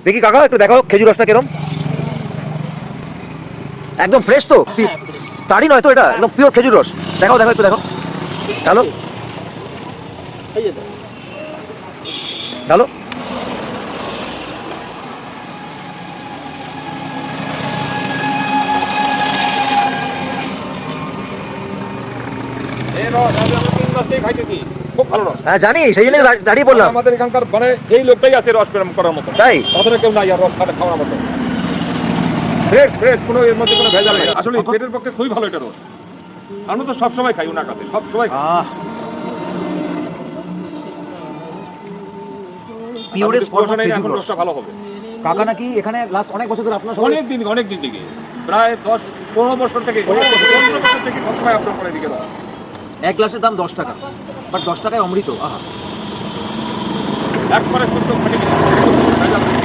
দেখি কাকা একটু দেখাও খেজুর রসটা কিরম, একদম ফ্রেশ তো, তারই নয় তো এটা, একদম পিওর খেজুর রস। দেখাও দেখাও একটু দেখাও, হ্যালো হ্যালো। হ্যাঁ জানি, সেই জন্য দাঁড়িয়ে বললাম। আমাদের এখানকার মানে এই লোকটাই আছে রস প্রেম করার মতো, তাই তাছাড়া কেউ নাই আর রস খাওয়ার মতো। ফ্রেশ ফ্রেশ, কোনো এর মধ্যে কোনো ভেজাল নেই। আসলে পেটের পক্ষে খুবই ভালো এটা রস। আমরা তো সবসময় খাই ওনার কাছে, সবসময় এখন রসটা ভালো হবে। কাকা নাকি এখানে লাস্ট অনেক বছর ধরে আপনার অনেক দিন থেকে, প্রায় 10-15 বছর থেকে, 15 বছর থেকে সবসময় আপনার পরে দিকে রস। এক গ্লাসের দাম 10 টাকা, বাট 10 টাকায় অমৃত। আহা, একবারে শুদ্ধ খাঁটি জিনিস।